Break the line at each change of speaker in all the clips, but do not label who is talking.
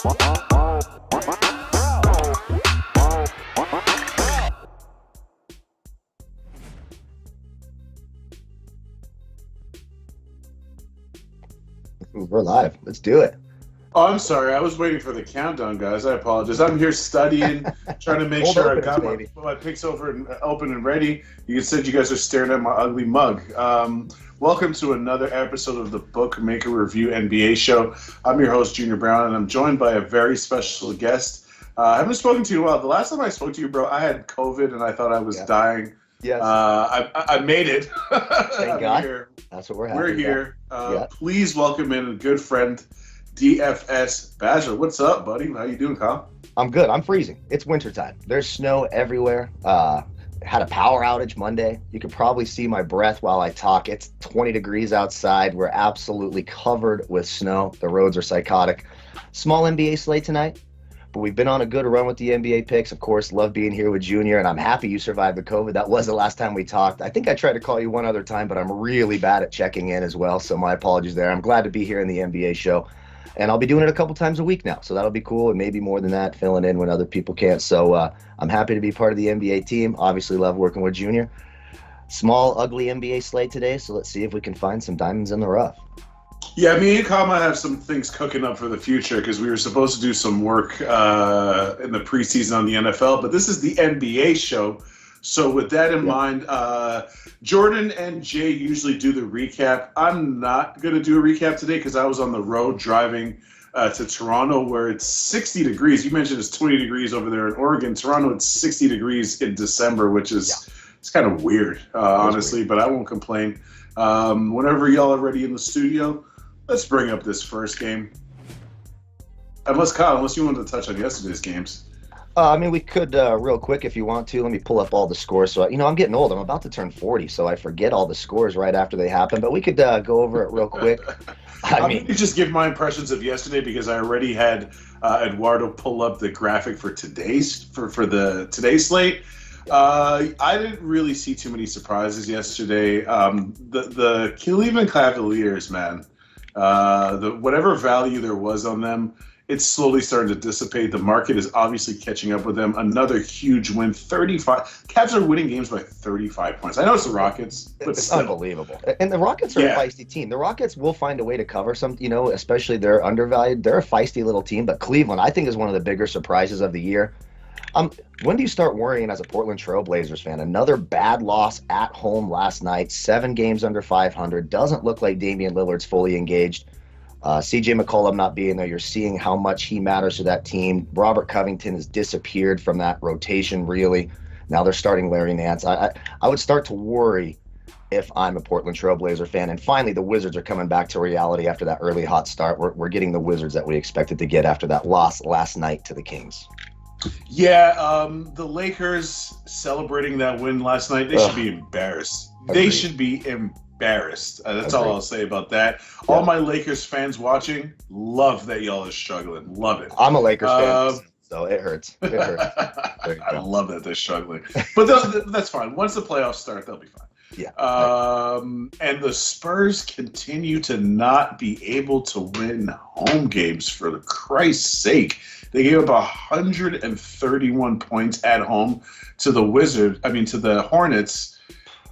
We're live. Let's do it.
Oh, I'm sorry. I was waiting for the countdown, guys. I apologize. I'm here studying, trying to make sure I got my picks open and ready. You said you guys are staring at my ugly mug. Welcome to another episode of the Bookmaker Review NBA show. I'm your host, Junior Browne, and I'm joined by a very special guest. I haven't spoken to you in a while. The last time I spoke to you, bro, I had COVID, and I thought I was dying.
Yes.
I made it.
Thank God.
Here.
That's what we're having.
We're here. Please welcome in a good friend, DFS Badger. What's up, buddy? How you doing, Kyle?
I'm good. I'm freezing. It's wintertime. There's snow everywhere. Had a power outage Monday. You can probably see my breath while I talk. It's 20 degrees outside. We're absolutely covered with snow. The roads are psychotic. Small NBA slate tonight, but we've been on a good run with the NBA picks. Of course, love being here with Junior, and I'm happy you survived the COVID. That was the last time we talked. I think I tried to call you one other time, but I'm really bad at checking in as well, so my apologies there. I'm glad to be here in the NBA show. And I'll be doing it a couple times a week now, so that'll be cool, and maybe more than that, filling in when other people can't. So I'm happy to be part of the NBA team. Obviously love working with Junior. Small, ugly NBA slate today, so let's see if we can find some diamonds in the rough.
Yeah, me and Kyle might have some things cooking up for the future because we were supposed to do some work in the preseason on the NFL, but this is the NBA show. So with that in mind, Jordan and Jay usually do the recap. I'm not going to do a recap today because I was on the road driving to Toronto where it's 60 degrees. You mentioned it's 20 degrees over there in Oregon. Toronto, it's 60 degrees in December, which is it's kind of weird, honestly, but I won't complain. Whenever y'all are ready in the studio, let's bring up this first game. Unless you wanted to touch on yesterday's games.
We could real quick if you want to. Let me pull up all the scores. So, I'm getting old. I'm about to turn 40, so I forget all the scores right after they happen. But we could go over it real quick.
Let me just give my impressions of yesterday because I already had Eduardo pull up the graphic for today's slate. I didn't really see too many surprises yesterday. The Cleveland Cavaliers, man, whatever value there was on them, it's slowly starting to dissipate. The market is obviously catching up with them. Another huge win, 35. Cavs are winning games by 35 points. I know it's the Rockets, but
it's
still.
Unbelievable. And the Rockets are a feisty team. The Rockets will find a way to cover some, especially they're undervalued. They're a feisty little team, but Cleveland, I think, is one of the bigger surprises of the year. When do you start worrying as a Portland Trail Blazers fan? Another bad loss at home last night, 7 games under 500. Doesn't look like Damian Lillard's fully engaged. CJ McCollum not being there, you're seeing how much he matters to that team. Robert Covington has disappeared from that rotation, really. Now they're starting Larry Nance. I would start to worry if I'm a Portland Trail Blazer fan. And finally, the Wizards are coming back to reality after that early hot start. We're getting the Wizards that we expected to get after that loss last night to the Kings.
Yeah, the Lakers celebrating that win last night, they should be embarrassed. Agreed. They should be embarrassed. That's all I'll say about that. Yeah. All my Lakers fans watching, love that y'all are struggling. Love it.
I'm a Lakers fan, so it hurts. It hurts.
I love that they're struggling. But that's fine. Once the playoffs start, they'll be fine.
Yeah.
And the Spurs continue to not be able to win home games, for Christ's sake. They gave up 131 points at home to the Hornets.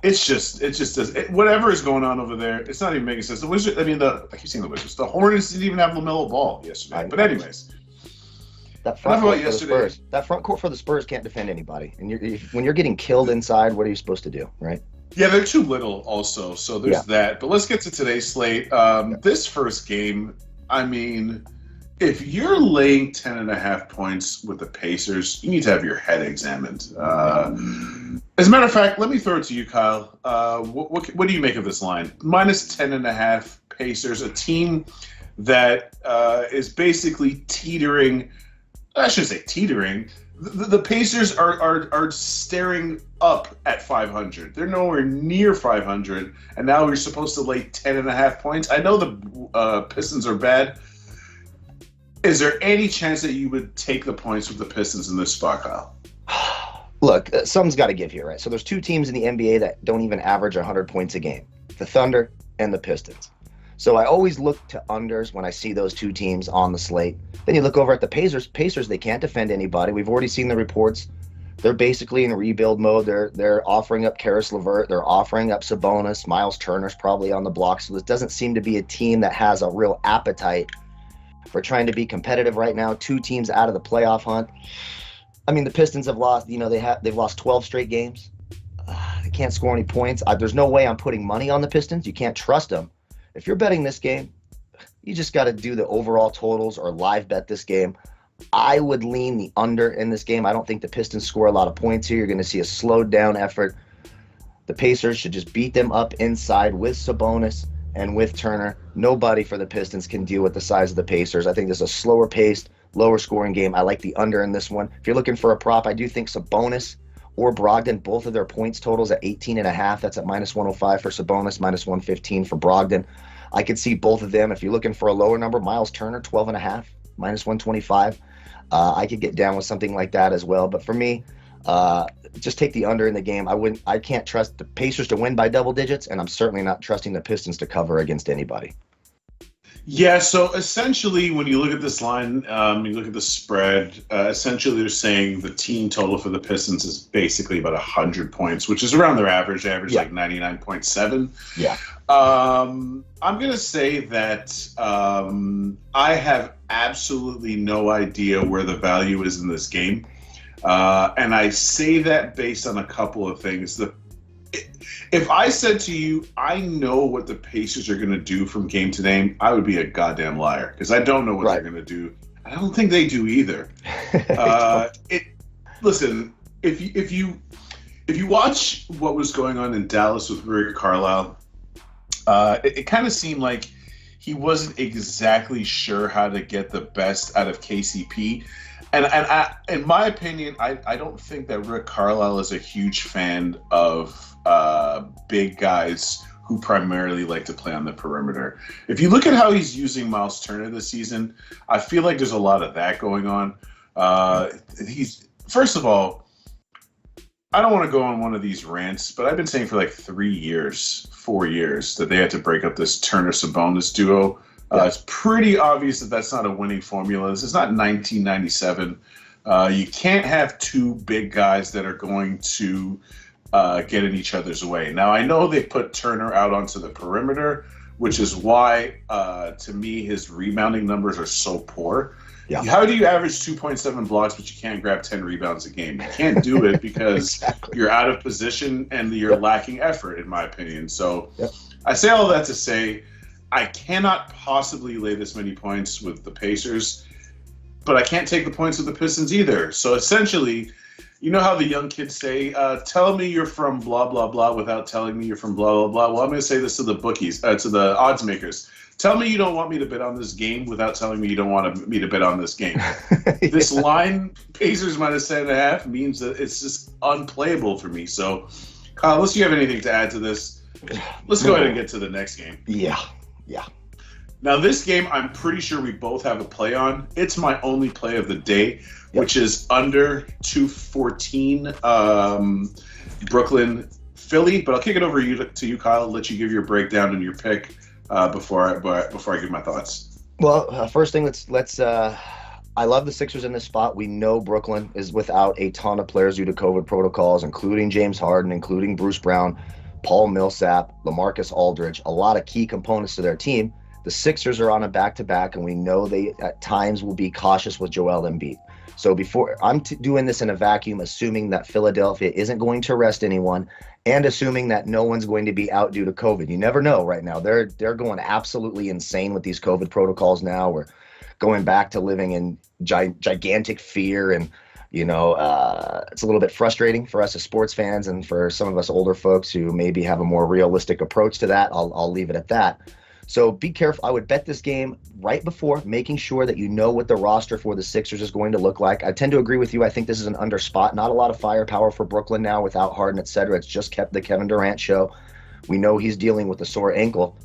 It's just whatever is going on over there. It's not even making sense. The Wizards. I keep saying the Wizards. The Hornets didn't even have LaMelo Ball yesterday. But anyways,
that front court for the Spurs can't defend anybody. And when you're getting killed inside, what are you supposed to do, right?
Yeah, they're too little also. So there's that. But let's get to today's slate. This first game, if you're laying 10.5 points with the Pacers, you need to have your head examined. As a matter of fact, let me throw it to you, Kyle. What do you make of this line? Minus 10.5 Pacers, a team that is basically teetering. I shouldn't say teetering. The Pacers are staring up at 500. They're nowhere near 500, and now we're supposed to lay 10.5 points. I know the Pistons are bad. Is there any chance that you would take the points with the Pistons in this spot, Kyle?
Look, something's got to give here, right? So there's 2 teams in the NBA that don't even average 100 points a game, the Thunder and the Pistons. So I always look to unders when I see those two teams on the slate. Then you look over at the Pacers. Pacers, they can't defend anybody. We've already seen the reports. They're basically in rebuild mode. They're offering up Karis LeVert. They're offering up Sabonis. Miles Turner's probably on the block. So this doesn't seem to be a team that has a real appetite for trying to be competitive right now. Two teams out of the playoff hunt. I mean, the Pistons have lost. They've lost 12 straight games. They can't score any points. There's no way I'm putting money on the Pistons. You can't trust them. If you're betting this game, you just got to do the overall totals or live bet this game. I would lean the under in this game. I don't think the Pistons score a lot of points here. You're going to see a slowed down effort. The Pacers should just beat them up inside with Sabonis and with Turner. Nobody for the Pistons can deal with the size of the Pacers. I think this is a slower paced, lower scoring game. I like the under in this one. If you're looking for a prop, I do think Sabonis or Brogdon, both of their points totals at 18.5. That's at minus 105 for Sabonis, minus 115 for Brogdon. I could see both of them. If you're looking for a lower number, Miles Turner, 12.5, minus 125. I could get down with something like that as well. But for me, just take the under in the game. I can't trust the Pacers to win by double digits, and I'm certainly not trusting the Pistons to cover against anybody.
Yeah, so essentially, when you look at this line, you look at the spread, essentially they're saying the team total for the Pistons is basically about 100 points, which is around their average like 99.7.
Yeah.
I'm going to say that I have absolutely no idea where the value is in this game. And I say that based on a couple of things. If I said to you, I know what the Pacers are going to do from game to game, I would be a goddamn liar because I don't know what they're going to do. I don't think they do either. Listen, if you watch what was going on in Dallas with Rick Carlisle, it kind of seemed like he wasn't exactly sure how to get the best out of KCP. And in my opinion, I don't think that Rick Carlisle is a huge fan of big guys who primarily like to play on the perimeter. If you look at how he's using Miles Turner this season, I feel like there's a lot of that going on. First of all, I don't want to go on one of these rants, but I've been saying for like 4 years, that they had to break up this Turner-Sabonis duo. It's pretty obvious that that's not a winning formula. This is not 1997. You can't have two big guys that are going to get in each other's way. Now, I know they put Turner out onto the perimeter, which is why, to me, his rebounding numbers are so poor. Yeah. How do you average 2.7 blocks, but you can't grab 10 rebounds a game? You can't do it because you're out of position and you're lacking effort, in my opinion. So I say all that to say I cannot possibly lay this many points with the Pacers, but I can't take the points with the Pistons either. So essentially, you know how the young kids say, tell me you're from blah, blah, blah without telling me you're from blah, blah, blah. Well, I'm going to say this to the bookies, to the odds makers. Tell me you don't want me to bet on this game without telling me you don't want me to bet on this game. This line, Pacers minus 10.5, means that it's just unplayable for me. So, Kyle, unless you have anything to add to this, let's go ahead and get to the next game.
Yeah.
Now, this game, I'm pretty sure we both have a play on. It's my only play of the day, which is under 214 Brooklyn, Philly. But I'll kick it over to you, Kyle, let you give your breakdown and your pick before I give my thoughts.
Well, first thing, let's. I love the Sixers in this spot. We know Brooklyn is without a ton of players due to COVID protocols, including James Harden, including Bruce Brown, Paul Millsap, LaMarcus Aldridge, a lot of key components to their team. The Sixers are on a back-to-back, and we know they at times will be cautious with Joel Embiid. So before I'm doing this in a vacuum, assuming that Philadelphia isn't going to rest anyone, and assuming that no one's going to be out due to COVID. You never know right now. They're going absolutely insane with these COVID protocols now. We're going back to living in gigantic fear, and it's a little bit frustrating for us as sports fans and for some of us older folks who maybe have a more realistic approach to that. I'll leave it at that. So be careful. I would bet this game right before, making sure that you know what the roster for the Sixers is going to look like. I tend to agree with you. I think this is an under spot. Not a lot of firepower for Brooklyn now without Harden, et cetera. It's just kept the Kevin Durant show. We know he's dealing with a sore ankle.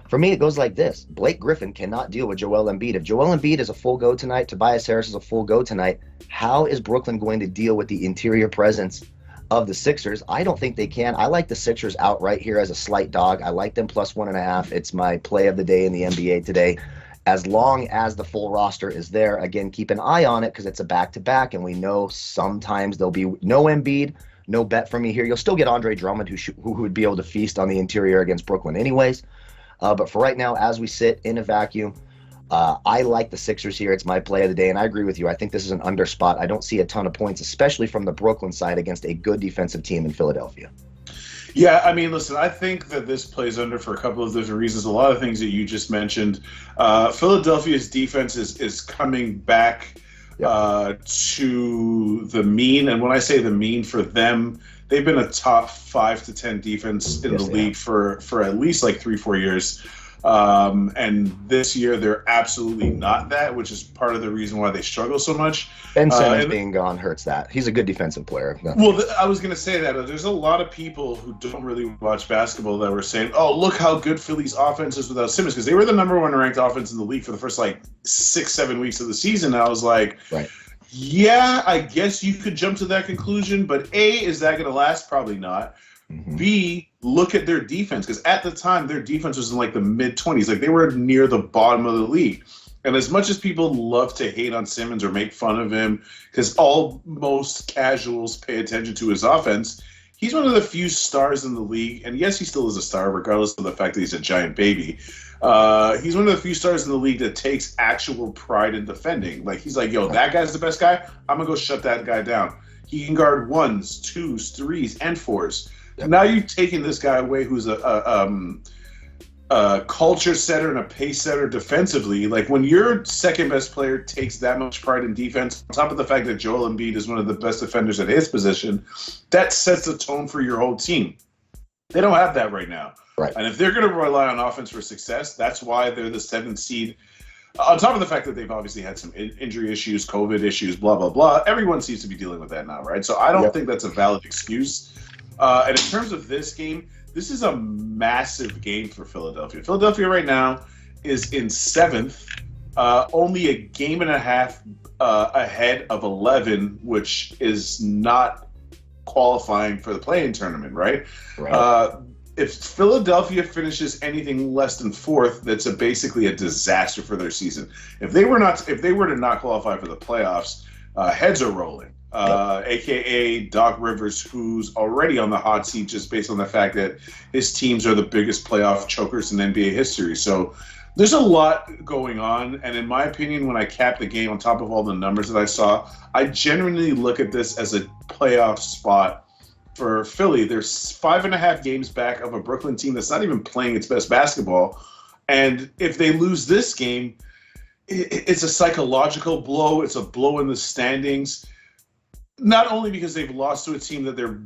For me, it goes like this. Blake Griffin cannot deal with Joel Embiid. If Joel Embiid is a full go tonight, Tobias Harris is a full go tonight, how is Brooklyn going to deal with the interior presence of the Sixers. I don't think they can. I like the Sixers outright here as a slight dog. I like them plus 1.5. It's my play of the day in the NBA today. As long as the full roster is there, again, keep an eye on it because it's a back-to-back, and we know sometimes there'll be no Embiid, no bet from me here. You'll still get Andre Drummond, who would be able to feast on the interior against Brooklyn anyways. But for right now, as we sit in a vacuum, I like the Sixers here. It's my play of the day, and I agree with you. I think this is an under spot. I don't see a ton of points, especially from the Brooklyn side against a good defensive team in Philadelphia.
Yeah, I mean, listen, I think that this plays under for a couple of different reasons. A lot of things that you just mentioned. Philadelphia's defense is coming back to the mean. And when I say the mean for them, they've been a top 5 to 10 defense in the league for at least like 3-4 years. And this year they're absolutely not that, which is part of the reason why they struggle so much.
Ben Simmons being gone hurts that. He's a good defensive player.
Well, I was going to say that. There's a lot of people who don't really watch basketball that were saying, oh, look how good Philly's offense is without Simmons, because they were the number 1 ranked offense in the league for the first, 6-7 weeks of the season. And I was like,
right.
Yeah, I guess you could jump to that conclusion. But A, is that going to last? Probably not. Mm-hmm. B, look at their defense, because at the time, their defense was in the mid-20s. They were near the bottom of the league. And as much as people love to hate on Simmons or make fun of him, because most casuals pay attention to his offense, he's one of the few stars in the league. And yes, he still is a star, regardless of the fact that he's a giant baby. He's one of the few stars in the league that takes actual pride in defending. He's like, yo, that guy's the best guy. I'm going to go shut that guy down. He can guard 1s, 2s, 3s, and 4s. Yep. Now you've taken this guy away who's a culture setter and a pace setter defensively. When your second best player takes that much pride in defense, on top of the fact that Joel Embiid is one of the best defenders at his position, that sets the tone for your whole team. They don't have that right now.
Right.
And if they're going to rely on offense for success, that's why they're the 7th seed. On top of the fact that they've obviously had some injury issues, COVID issues, blah, blah, blah. Everyone seems to be dealing with that now, right? So I don't think that's a valid excuse. And in terms of this game, this is a massive game for Philadelphia. Philadelphia right now is in 7th, only a game and a half ahead of 11, which is not qualifying for the play-in tournament, right? If Philadelphia finishes anything less than 4th, that's basically a disaster for their season. If they were to not qualify for the playoffs, heads are rolling. AKA Doc Rivers, who's already on the hot seat just based on the fact that his teams are the biggest playoff chokers in NBA history. So there's a lot going on. And in my opinion, when I cap the game on top of all the numbers that I saw, I genuinely look at this as a playoff spot for Philly. They're 5.5 games back of a Brooklyn team that's not even playing its best basketball. And if they lose this game, it's a psychological blow. It's a blow in the standings. Not only because they've lost to a team that they're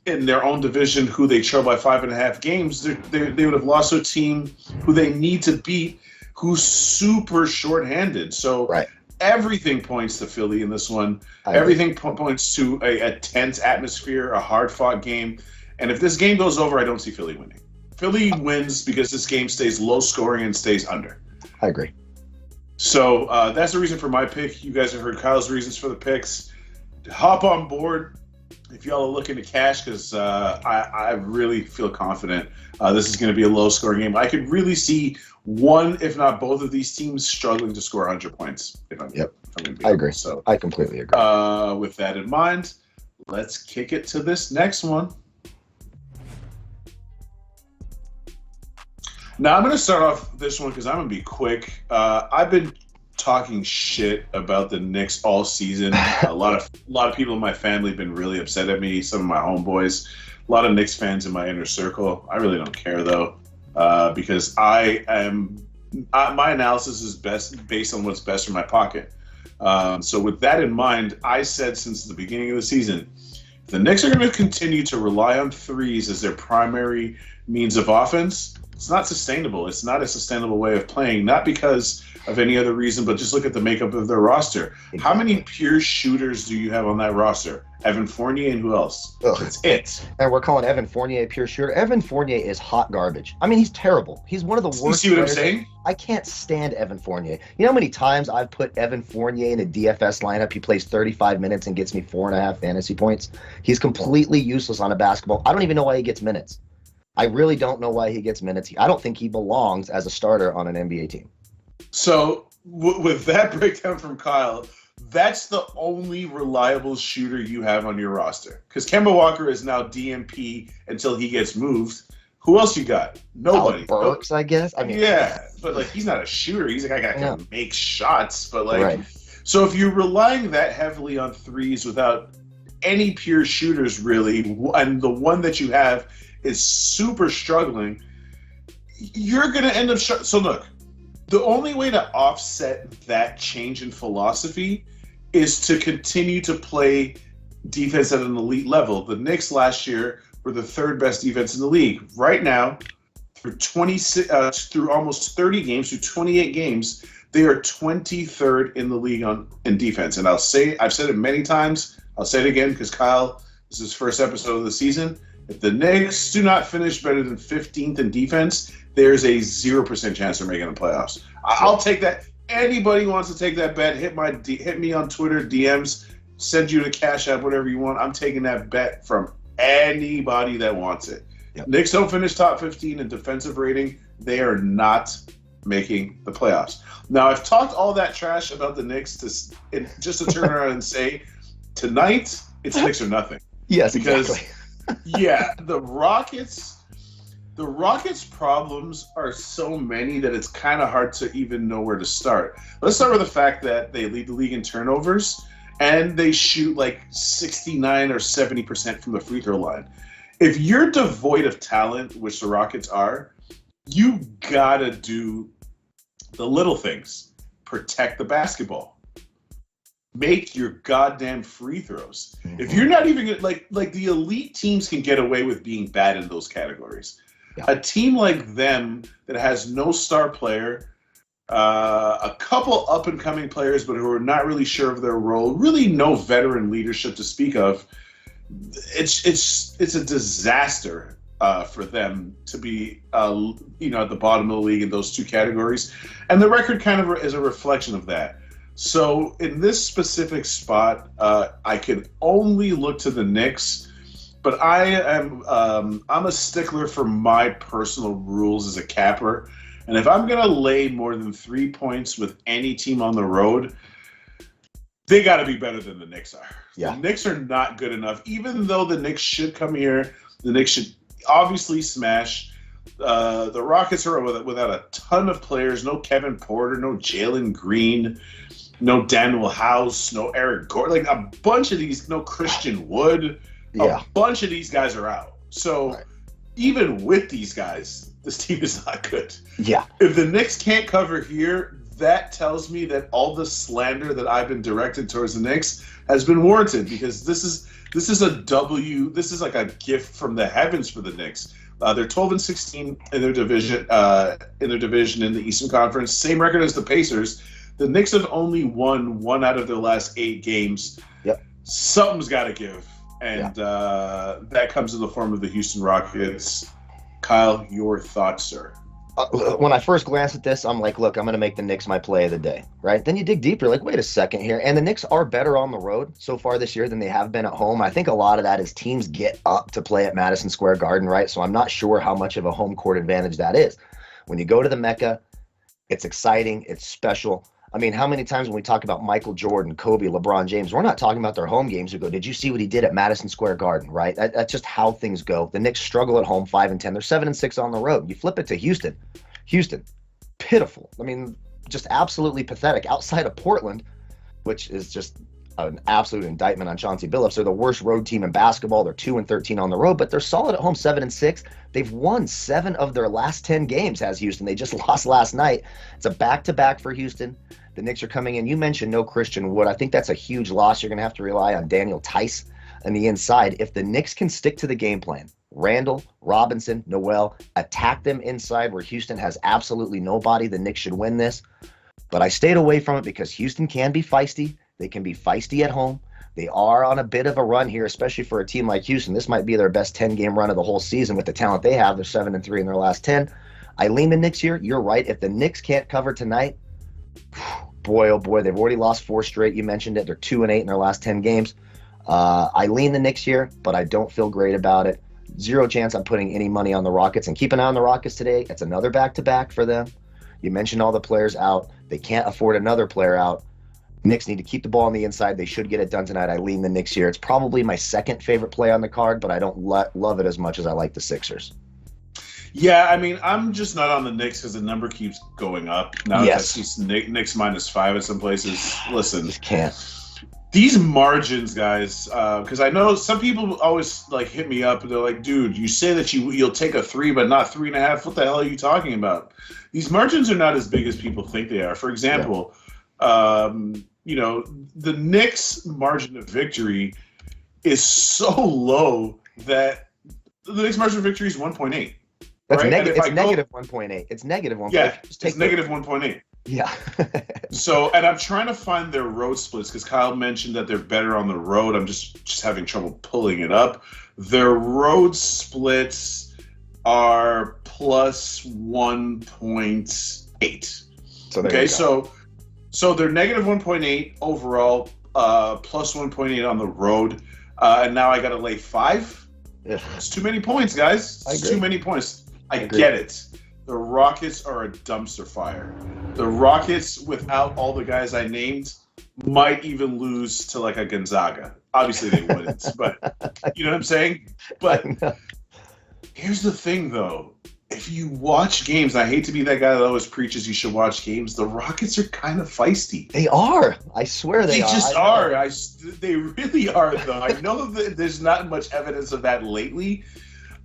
in their own division who they trail by 5.5 games, they would have lost to a team who they need to beat who's super shorthanded. So everything points to Philly in this one. Everything points to a tense atmosphere, a hard-fought game. And if this game goes over, I don't see Philly winning. Philly wins because this game stays low-scoring and stays under.
I agree.
So that's the reason for my pick. You guys have heard Kyle's reasons for the picks. Hop on board if y'all are looking to cash, because I really feel confident this is going to be a low-scoring game. I could really see one, if not both of these teams struggling to score 100 points.
I agree. So I completely agree.
With that in mind, let's kick it to this next one. Now, I'm going to start off this one because I'm going to be quick. I've been talking shit about the Knicks all season. A lot of people in my family have been really upset at me. Some of my homeboys, a lot of Knicks fans in my inner circle. I really don't care though, because my analysis is based on what's best for my pocket. So with that in mind, I said since the beginning of the season, if the Knicks are going to continue to rely on threes as their primary means of offense, It's not sustainable. It's not a sustainable way of playing, not because of any other reason, but just look at the makeup of their roster.
Exactly.
How many pure shooters do you have on that roster? Evan Fournier and who else?
Ugh.
That's it.
And we're calling Evan Fournier a pure shooter. Evan Fournier is hot garbage. I mean, he's terrible. He's one of the worst.
You see what I'm saying?
I can't stand Evan Fournier. You know how many times I've put Evan Fournier in a DFS lineup? He plays 35 minutes and gets me 4.5 fantasy points. He's completely useless on a basketball. I don't even know why he gets minutes. I really don't know why he gets minutes. I don't think he belongs as a starter on an NBA team.
So with that breakdown from Kyle, that's the only reliable shooter you have on your roster. Because Kemba Walker is now DMP until he gets moved. Who else you got? Nobody.
Burks, I guess. I mean,
yeah, but like he's not a shooter. He's a guy that can make shots. But like,
right.
So if you're relying that heavily on threes without any pure shooters, really, and the one that you have is super struggling, you're going to end up... So look, the only way to offset that change in philosophy is to continue to play defense at an elite level. The Knicks last year were the third best defense in the league. Right now, through almost 30 games, through 28 games, they are 23rd in the league in defense. And I've said it many times. I'll say it again because Kyle, this is his first episode of the season. If the Knicks do not finish better than 15th in defense, there's a 0% chance they're making the playoffs. I'll take that. Anybody wants to take that bet, hit me on Twitter, DMs, send you the Cash App, whatever you want. I'm taking that bet from anybody that wants it. Yep. Knicks don't finish top 15 in defensive rating. They are not making the playoffs. Now, I've talked all that trash about the Knicks just to turn around and say, tonight, it's Knicks or nothing.
Yes,
because,
exactly.
Yeah, the Rockets' problems are so many that it's kind of hard to even know where to start. Let's start with the fact that they lead the league in turnovers, and they shoot like 69 or 70% from the free throw line. If you're devoid of talent, which the Rockets are, you gotta do the little things. Protect the basketball. Make your goddamn free throws. Mm-hmm. If you're not even like the elite teams can get away with being bad in those categories. Yeah. A team like them that has no star player, a couple up and coming players, but who are not really sure of their role, really no veteran leadership to speak of. It's a disaster for them to be at the bottom of the league in those two categories, and the record kind of is a reflection of that. So in this specific spot, I can only look to the Knicks, but I'm a stickler for my personal rules as a capper, and if I'm gonna lay more than 3 points with any team on the road, they got to be better than the Knicks are. Yeah. The Knicks are not good enough, even though the Knicks should come here. The Knicks should obviously smash. The Rockets are without a ton of players. No Kevin Porter, no Jalen Green, no Daniel House, no Eric Gordon. Like a bunch of these, no Christian Wood. Yeah. A bunch of these guys are out. So even with these guys, this team is not good.
Yeah.
If the Knicks can't cover here, that tells me that all the slander that I've been directed towards the Knicks has been warranted, because this is a W. This is like a gift from the heavens for the Knicks. They're 12-16 in their division. In the Eastern Conference, same record as the Pacers. The Knicks have only won 1 out of their last 8 games.
Yep.
Something's got to give, and that comes in the form of the Houston Rockets. Kyle, your thoughts, sir?
When I first glanced at this, I'm like, look, I'm going to make the Knicks my play of the day, right? Then you dig deeper, like, wait a second here. And the Knicks are better on the road so far this year than they have been at home. I think a lot of that is teams get up to play at Madison Square Garden, right? So I'm not sure how much of a home court advantage that is. When you go to the Mecca, it's exciting, it's special. I mean, how many times when we talk about Michael Jordan, Kobe, LeBron James, we're not talking about their home games. We go, did you see what he did at Madison Square Garden, right? That's just how things go. The Knicks struggle at home, 5-10. They're 7-6 on the road. You flip it to Houston. Houston, pitiful. I mean, just absolutely pathetic. Outside of Portland, which is just an absolute indictment on Chauncey Billups, they're the worst road team in basketball. They're 2-13 on the road, but they're solid at home, 7-6. They've won 7 of their last 10 games as Houston. They just lost last night. It's a back-to-back for Houston. The Knicks are coming in. You mentioned no Christian Wood. I think that's a huge loss. You're going to have to rely on Daniel Tice on the inside. If the Knicks can stick to the game plan, Randall, Robinson, Noel, attack them inside where Houston has absolutely nobody. The Knicks should win this. But I stayed away from it because Houston can be feisty. They can be feisty at home. They are on a bit of a run here, especially for a team like Houston. This might be their best 10-game run of the whole season with the talent they have. They're 7-3 in their last 10. I lean the Knicks here. You're right. If the Knicks can't cover tonight, boy, oh boy, they've already lost 4 straight. You mentioned it. They're 2-8 in their last 10 games. I lean the Knicks here, but I don't feel great about it. Zero chance I'm putting any money on the Rockets. And keep an eye on the Rockets today. It's another back-to-back for them. You mentioned all the players out. They can't afford another player out. Knicks need to keep the ball on the inside. They should get it done tonight. I lean the Knicks here. It's probably my second favorite play on the card, but I don't love it as much as I like the Sixers.
Yeah, I mean, I'm just not on the Knicks because the number keeps going up. Now
Yes.
I see Knicks -5 at some places. Listen,
Just can't.
these margins, guys, because I know some people always like hit me up and they're like, dude, you say that you'll take a 3 but not 3.5. What the hell are you talking about? These margins are not as big as people think they are. For example, the Knicks margin of victory is so low that the Knicks margin of victory is 1.8.
That's
right?
negative 1.8. It's negative 1.8.
Yeah, it's negative 1.8.
Yeah.
So, and I'm trying to find their road splits because Kyle mentioned that they're better on the road. I'm just having trouble pulling it up. Their road splits are plus 1.8. Okay, so they're negative 1.8 overall, plus 1.8 on the road, and now I got to lay 5.
Yeah.
It's too many points, guys. It's too many points. I get it. The Rockets are a dumpster fire. The Rockets, without all the guys I named, might even lose to like a Gonzaga. Obviously, they wouldn't, but you know what I'm saying? But here's the thing, though. If you watch games, I hate to be that guy that always preaches you should watch games. The Rockets are kind of feisty.
They are. I swear they are.
They just are. They really are, though. I know that there's not much evidence of that lately.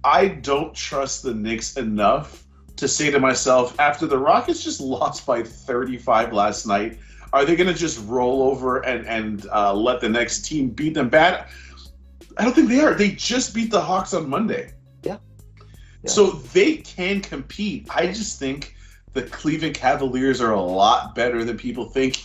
I don't trust the Knicks enough to say to myself, after the Rockets just lost by 35 last night, are they going to just roll over and let the next team beat them bad? I don't think they are. They just beat the Hawks on Monday.
Yeah.
So they can compete. I just think the Cleveland Cavaliers are a lot better than people think.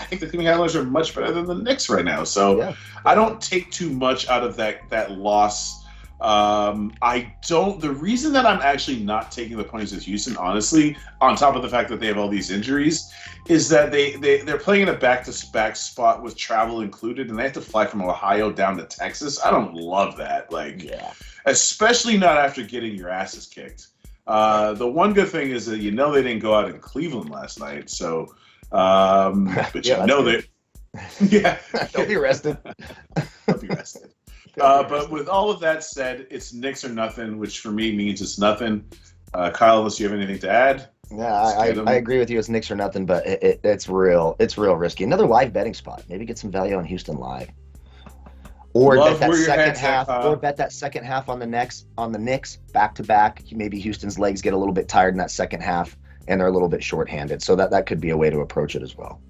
I think the Cleveland Cavaliers are much better than the Knicks right now. So I don't take too much out of that loss. The reason that I'm actually not taking the points with Houston, honestly, on top of the fact that they have all these injuries, is that they're playing in a back-to-back spot with travel included, and they have to fly from Ohio down to Texas. I don't love that. Especially not after getting your asses kicked. The one good thing is that they didn't go out in Cleveland last night, so but they
They'll be rested.
They'll be rested. But with all of that said, it's Knicks or nothing, which for me means it's nothing. Kyle, unless you have anything to add.
Yeah, I agree with you. It's Knicks or nothing, but it's real risky. Another live betting spot. Maybe get some value on Houston live, or bet that second half, on the Knicks back to back. Maybe Houston's legs get a little bit tired in that second half, and they're a little bit shorthanded. So that could be a way to approach it as well.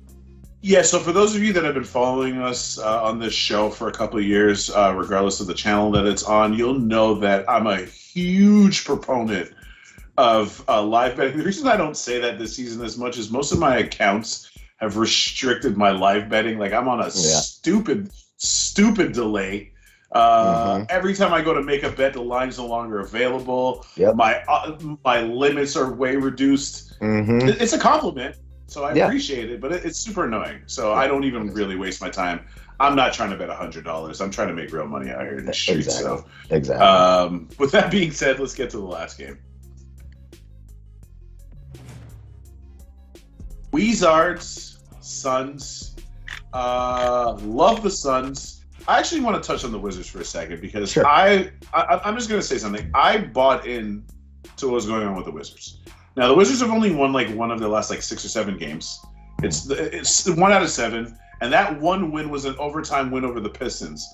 Yeah, so for those of you that have been following us on this show for a couple of years, regardless of the channel that it's on, you'll know that I'm a huge proponent of live betting. The reason I don't say that this season as much is most of my accounts have restricted my live betting. Like, I'm on a stupid delay. Every time I go to make a bet, the line's no longer available. Yep. My limits are way reduced. It's a compliment. So I appreciate it, but it's super annoying. So I don't even really waste my time. I'm not trying to bet $100. I'm trying to make real money out here in the streets.
Exactly.
With that being said, let's get to the last game. Wizards, Suns. Love the Suns. I actually want to touch on the Wizards for a second because I'm just going to say something. I bought in to what was going on with the Wizards. Now, the Wizards have only won one of their last 6 or 7 games. It's 1 out of 7, and that one win was an overtime win over the Pistons.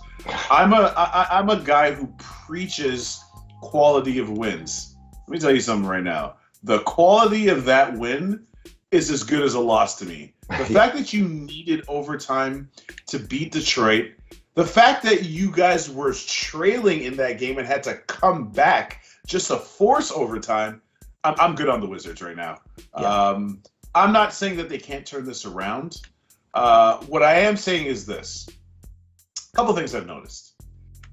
I'm a guy who preaches quality of wins. Let me tell you something right now. The quality of that win is as good as a loss to me. The fact that you needed overtime to beat Detroit, The fact that you guys were trailing in that game and had to come back just to force overtime, I'm good on the Wizards right now. Yeah. I'm not saying that they can't turn this around. What I am saying is this. A couple things I've noticed.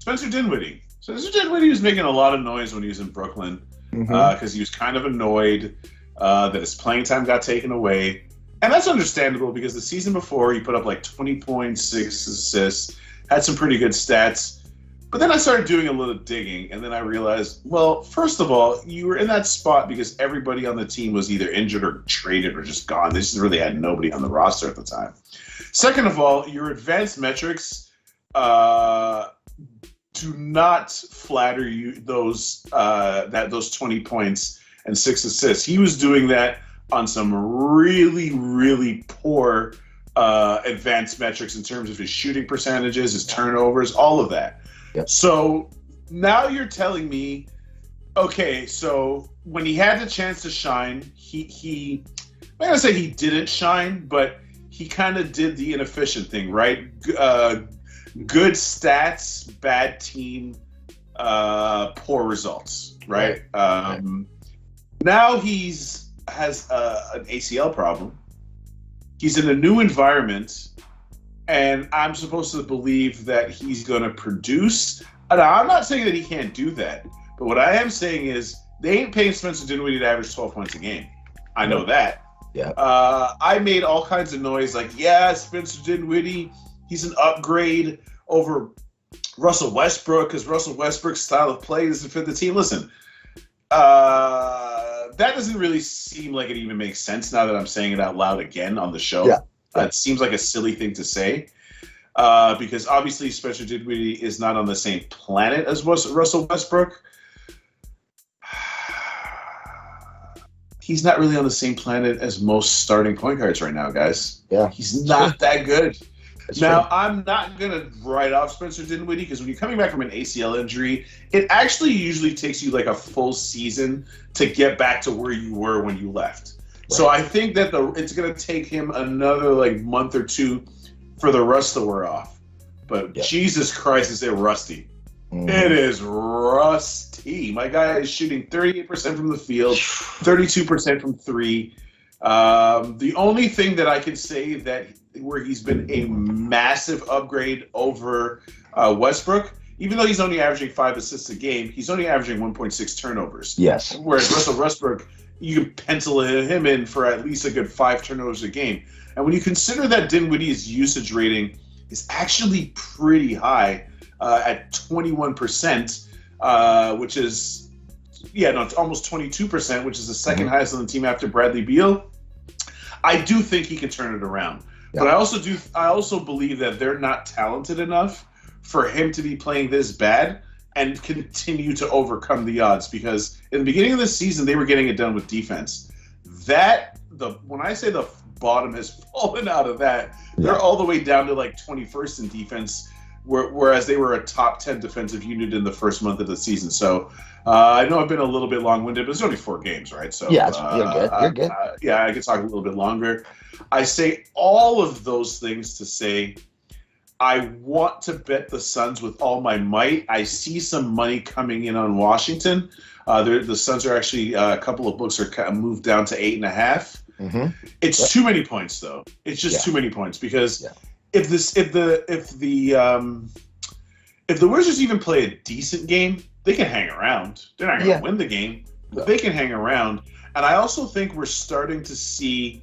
Spencer Dinwiddie. Spencer Dinwiddie was making a lot of noise when he was in Brooklyn because he was kind of annoyed that his playing time got taken away. And that's understandable because the season before he put up like 20.6 assists, had some pretty good stats. But then I started doing a little digging, and then I realized, well, first of all, you were in that spot because everybody on the team was either injured or traded or just gone. They just really had nobody on the roster at the time. Second of all, your advanced metrics do not flatter you those 20 points and 6 assists. He was doing that on some really, really poor advanced metrics in terms of his shooting percentages, his turnovers, all of that. Yep. So now you're telling me, okay, so when he had the chance to shine, I'm not gonna say he didn't shine, but he kind of did the inefficient thing, right? Good stats, bad team, poor results, right? Now has an ACL problem. He's in a new environment, and I'm supposed to believe that he's going to produce. Now, I'm not saying that he can't do that, but what I am saying is they ain't paying Spencer Dinwiddie to average 12 points a game. I know that.
Yeah.
I made all kinds of noise like, yeah, Spencer Dinwiddie, he's an upgrade over Russell Westbrook because Russell Westbrook's style of play doesn't fit the team. Listen, that doesn't really seem like it even makes sense now that I'm saying it out loud again on the show.
Yeah.
It seems like a silly thing to say because obviously Spencer Dinwiddie is not on the same planet as Russell Westbrook. He's not really on the same planet as most starting point guards right now, guys.
Yeah.
He's not that good.
That's
now,
true.
I'm not going to write off Spencer Dinwiddie because when you're coming back from an ACL injury, it actually usually takes you like a full season to get back to where you were when you left. Right. So I think that it's going to take him another like month or two for the rust to wear off. But Jesus Christ, is it rusty. It is rusty. My guy is shooting 38% from the field, 32% from three. The only thing that I can say that where he's been a massive upgrade over Westbrook, even though he's only averaging 5 assists a game, he's only averaging 1.6 turnovers.
Yes.
Whereas Russell Westbrook, you can pencil him in for at least a good 5 turnovers a game. And when you consider that Dinwiddie's usage rating is actually pretty high at 21%, which is, it's almost 22%, which is the second highest on the team after Bradley Beal. I do think he can turn it around. Yeah. But I also believe that they're not talented enough for him to be playing this bad and continue to overcome the odds, because in the beginning of the season they were getting it done with defense. When I say the bottom has fallen out of that, they're all the way down to like 21st in defense, whereas they were a top 10 defensive unit in the first month of the season. So I know I've been a little bit long-winded, but it's only 4 games, right? So
you're good. You're good.
I could talk a little bit longer. I say all of those things to say I want to bet the Suns with all my might. I see some money coming in on Washington. The Suns are actually a couple of books are moved down to 8.5. Mm-hmm. It's too many points, though. It's just too many points because if the Wizards even play a decent game, they can hang around. They're not going to win the game, but they can hang around. And I also think we're starting to see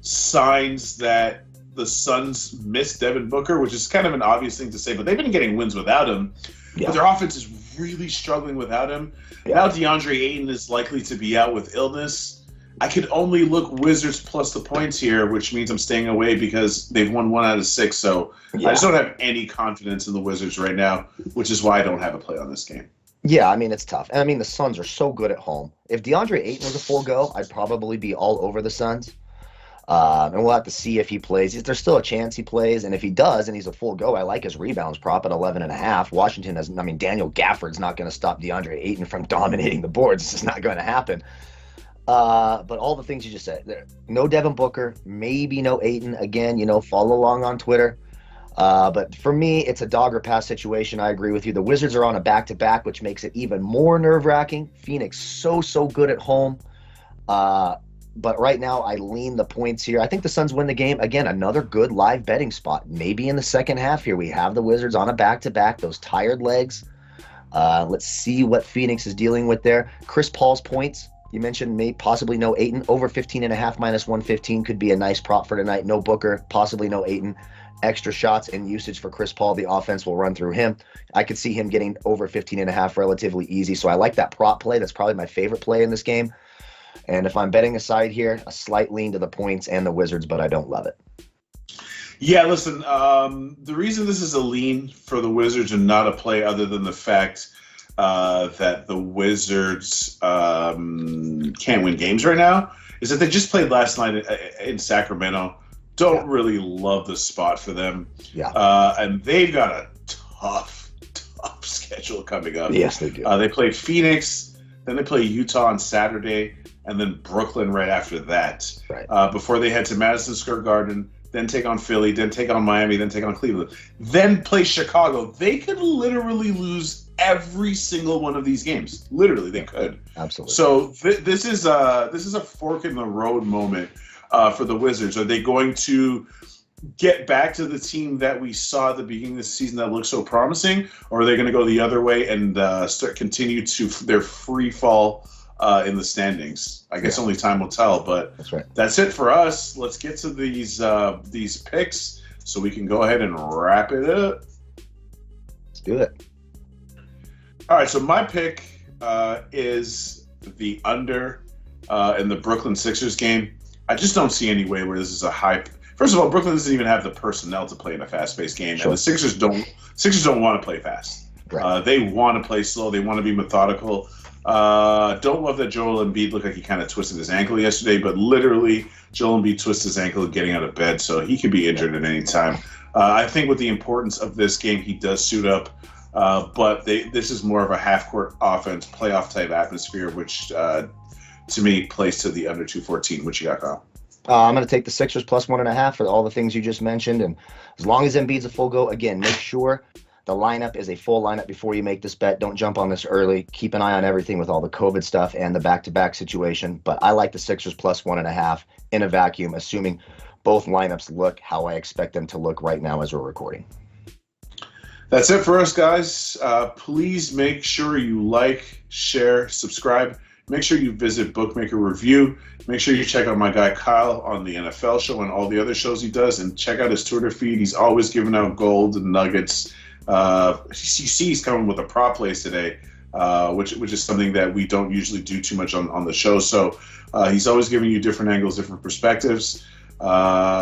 signs that the Suns miss Devin Booker, which is kind of an obvious thing to say, but they've been getting wins without him. Yeah. But their offense is really struggling without him. Yeah. Now DeAndre Ayton is likely to be out with illness. I could only look Wizards plus the points here, which means I'm staying away because they've won 1 out of 6. So I just don't have any confidence in the Wizards right now, which is why I don't have a play on this game.
Yeah, I mean, it's tough. And I mean, the Suns are so good at home. If DeAndre Ayton was a full go, I'd probably be all over the Suns. And we'll have to see if he plays. There's still a chance he plays. And if he does and he's a full go, I like his rebounds prop at 11.5. Washington Daniel Gafford's not going to stop DeAndre Ayton from dominating the boards. This is not going to happen. But all the things you just said, no Devin Booker, maybe no Ayton. Again, follow along on Twitter. But for me, it's a dog or pass situation. I agree with you. The Wizards are on a back-to-back, which makes it even more nerve-wracking. Phoenix so good at home. But right now, I lean the points here. I think the Suns win the game. Again, another good live betting spot. Maybe in the second half here, we have the Wizards on a back-to-back, those tired legs. Let's see what Phoenix is dealing with there. Chris Paul's points. You mentioned possibly no Ayton. Over 15.5 minus 115 could be a nice prop for tonight. No Booker, possibly no Ayton. Extra shots and usage for Chris Paul. The offense will run through him. I could see him getting over 15.5 relatively easy. So I like that prop play. That's probably my favorite play in this game. And if I'm betting aside here, a slight lean to the points and the Wizards, but I don't love it.
Yeah, listen, the reason this is a lean for the Wizards and not a play other than the fact that the Wizards can't win games right now is that they just played last night in Sacramento. Don't really love the spot for them.
Yeah.
And they've got a tough schedule coming up.
Yes, they do.
They play Phoenix, then they play Utah on Saturday, and then Brooklyn right after that.
Right.
Before they head to Madison Square Garden, then take on Philly, then take on Miami, then take on Cleveland, then play Chicago. They could literally lose every single one of these games. Literally, they could.
Absolutely.
So this is a fork in the road moment for the Wizards. Are they going to get back to the team that we saw at the beginning of the season that looked so promising, or are they going to go the other way and continue to their free fall in the standings? I guess only time will tell, but that's it for us. Let's get to these picks so we can go ahead and wrap it up.
Let's do it.
All right, so my pick is the under in the Brooklyn Sixers game. I just don't see any way where this is a hype. First of all, Brooklyn doesn't even have the personnel to play in a fast-paced game, and the Sixers don't want to play fast. Right. They want to play slow. They want to be methodical. Don't love that Joel Embiid looked like he kind of twisted his ankle yesterday, but literally Joel Embiid twisted his ankle getting out of bed, so he could be injured at any time. I think with the importance of this game, he does suit up, but this is more of a half-court offense, playoff-type atmosphere, which to me plays to the under 214. What you got, Kyle?
I'm going to take the Sixers plus 1.5 for all the things you just mentioned, and as long as Embiid's a full go, again, make sure the lineup is a full lineup before you make this bet. Don't jump on this early. Keep an eye on everything with all the COVID stuff and the back-to-back situation. But I like the Sixers plus 1.5 in a vacuum, assuming both lineups look how I expect them to look right now as we're recording.
That's it for us, guys. Please make sure you like, share, subscribe. Make sure you visit Bookmaker Review. Make sure you check out my guy Kyle on the NFL show and all the other shows he does, and check out his Twitter feed. He's always giving out gold and nuggets. You see he's coming with a prop plays today, which is something that we don't usually do too much on the show. So he's always giving you different angles, different perspectives.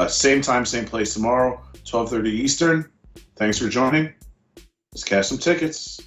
Same time, same place tomorrow, 12:30 Eastern. Thanks for joining. Let's cash some tickets.